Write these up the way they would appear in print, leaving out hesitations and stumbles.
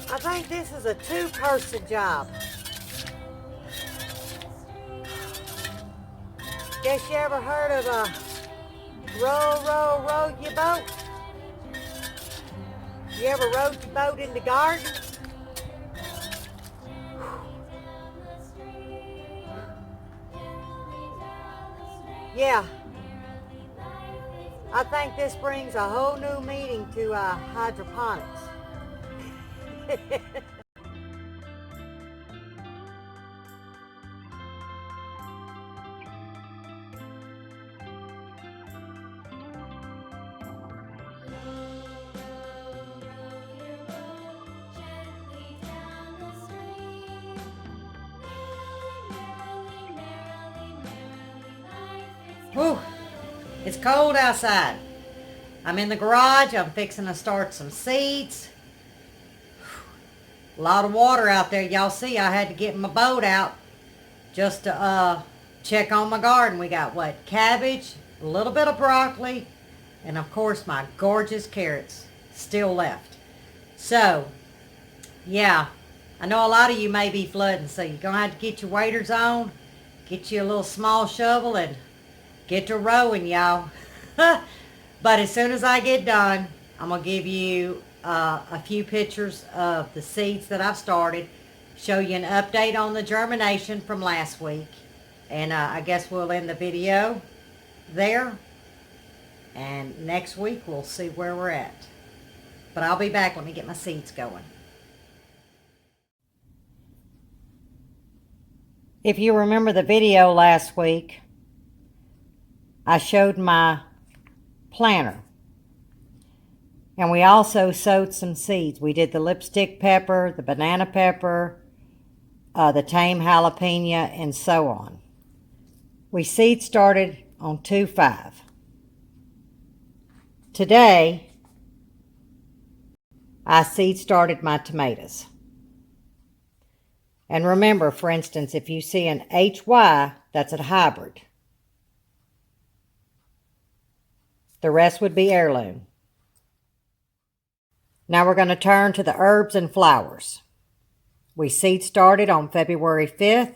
I think this is a two-person job. Guess you ever heard of a row, row, row your boat? You ever rowed your boat in the garden? Yeah, I think this brings a whole new meaning to hydroponics. Whew, it's cold outside. I'm in the garage. I'm fixing to start some seeds. A lot of water out there. Y'all see I had to get my boat out just to check on my garden. We got what? Cabbage, a little bit of broccoli, and of course my gorgeous carrots still left. So, yeah, I know a lot of you may be flooding, so you're going to have to get your waders on, get you a little small shovel, and get to rowing, y'all. But as soon as I get done, I'm going to give you a few pictures of the seeds that I've started, show you an update on the germination from last week, and I guess we'll end the video there, and next week we'll see where we're at. But I'll be back. Let me get my seeds going. If you remember the video last week, I showed my planter. And we also sowed some seeds. We did the lipstick pepper, the banana pepper, the tame jalapeno, and so on. We seed started on 2-5. Today, I seed started my tomatoes. And remember, for instance, if you see an HY, that's a hybrid. The rest would be heirloom. Now we're going to turn to the herbs and flowers. We seed started on February 5th.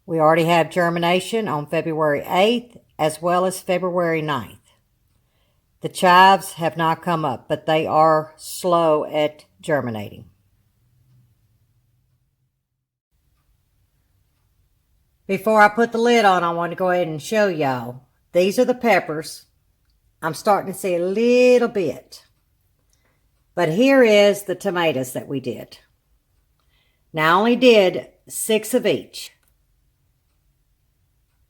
We already have germination on February 8th as well as February 9th. The chives have not come up, but they are slow at germinating. Before I put the lid on, I want to go ahead and show y'all. These are the peppers. I'm starting to see a little bit. But here is the tomatoes that we did. Now I only did 6 of each.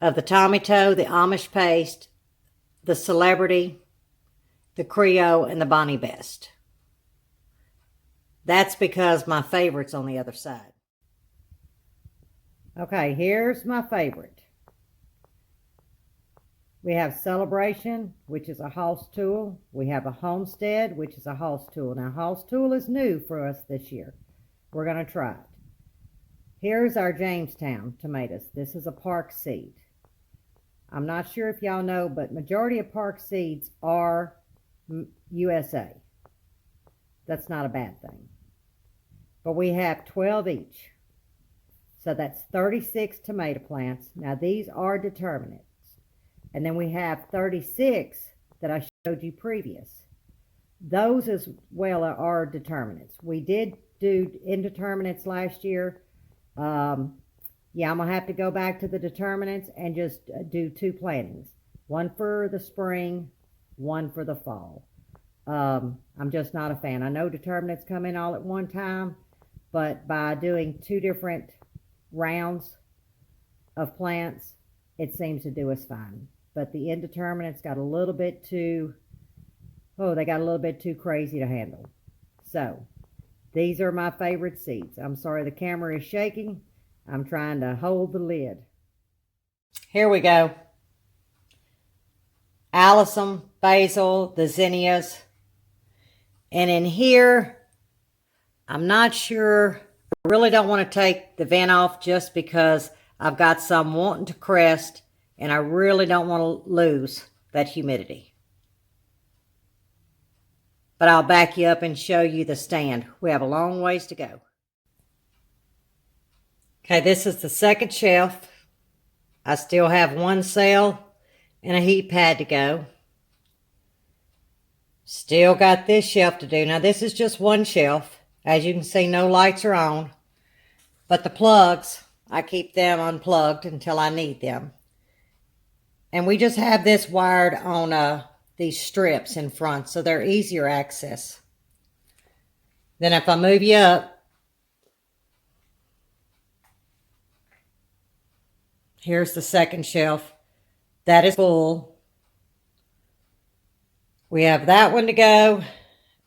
Of the tomato, the Amish paste, the celebrity, the Creole, and the Bonnie Best. That's because my favorite's on the other side. Okay, here's my favorite. We have Celebration, which is a Hoss tool. We have a Homestead, which is a Hoss tool. Now, Hoss tool is new for us this year. We're going to try it. Here's our Jamestown tomatoes. This is a Park seed. I'm not sure if y'all know, but majority of Park seeds are USA. That's not a bad thing. But we have 12 each. So that's 36 tomato plants. Now, these are determinate. And then we have 36 that I showed you previous. Those as well are determinants. We did do indeterminates last year. Yeah, I'm going to have to go back to the determinants and just do 2 plantings. One for the spring, one for the fall. I'm just not a fan. I know determinants come in all at one time, but by doing 2 different rounds of plants, it seems to do us fine. But the indeterminates got a little bit too, they got a little bit too crazy to handle. So, these are my favorite seeds. I'm sorry the camera is shaking. I'm trying to hold the lid. Here we go. Alyssum, basil, the zinnias. And in here, I'm not sure. I really don't want to take the vent off just because I've got some wanting to crest. And I really don't want to lose that humidity. but I'll back you up and show you the stand. We have a long ways to go. Okay, this is the second shelf. I still have one cell and a heat pad to go. Still got this shelf to do. Now this is just one shelf. As you can see, no lights are on. But the plugs, I keep them unplugged until I need them. And we just have this wired on these strips in front, so they're easier access. Then if I move you up, here's the second shelf. That is full. We have that one to go,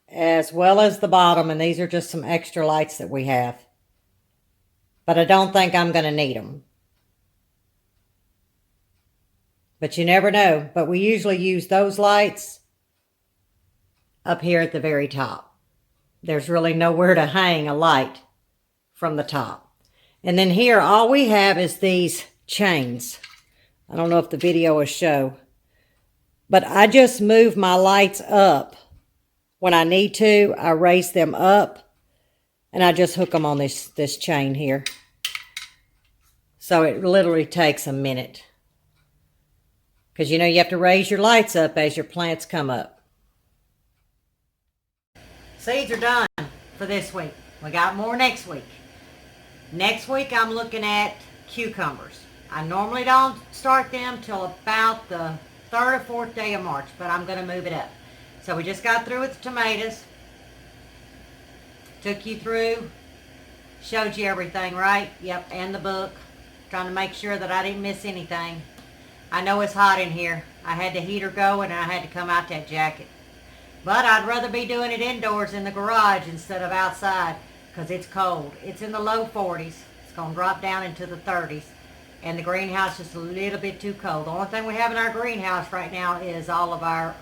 as well as the bottom, and these are just some extra lights that we have. But I don't think I'm going to need them. But you never know. But we usually use those lights up here at the very top. There's really nowhere to hang a light from the top. And then here, all we have is these chains. I don't know if the video will show. But I just move my lights up. When I need to, I raise them up. And I just hook them on this chain here. So it literally takes a minute. Because, you have to raise your lights up as your plants come up. Seeds are done for this week. We got more next week. Next week, I'm looking at cucumbers. I normally don't start them till about the 3rd or 4th day of March, but I'm going to move it up. So we just got through with the tomatoes. Took you through. Showed you everything, right? Yep, and the book. Trying to make sure that I didn't miss anything. I know it's hot in here. I had the heater going and I had to come out that jacket. But I'd rather be doing it indoors in the garage instead of outside because it's cold. It's in the low 40s. It's going to drop down into the 30s. And the greenhouse is just a little bit too cold. The only thing we have in our greenhouse right now is all of our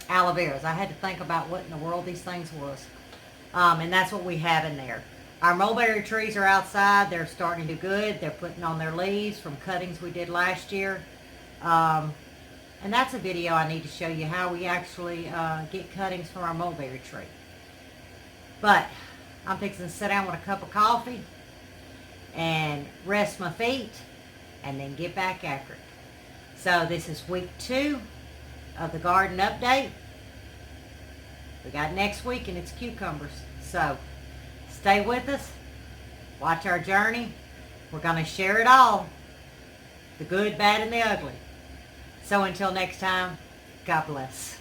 aloe veras. I had to think about what in the world these things was. And that's what we have in there. Our mulberry trees are outside. They're starting to do good. They're putting on their leaves from cuttings we did last year. And that's a video I need to show you how we actually get cuttings from our mulberry tree. But I'm fixing to sit down with a cup of coffee and rest my feet and then get back after it. So this is week 2 of the garden update. We got next week and it's cucumbers. So stay with us. Watch our journey. We're going to share it all. The good, bad, and the ugly. So until next time, God bless.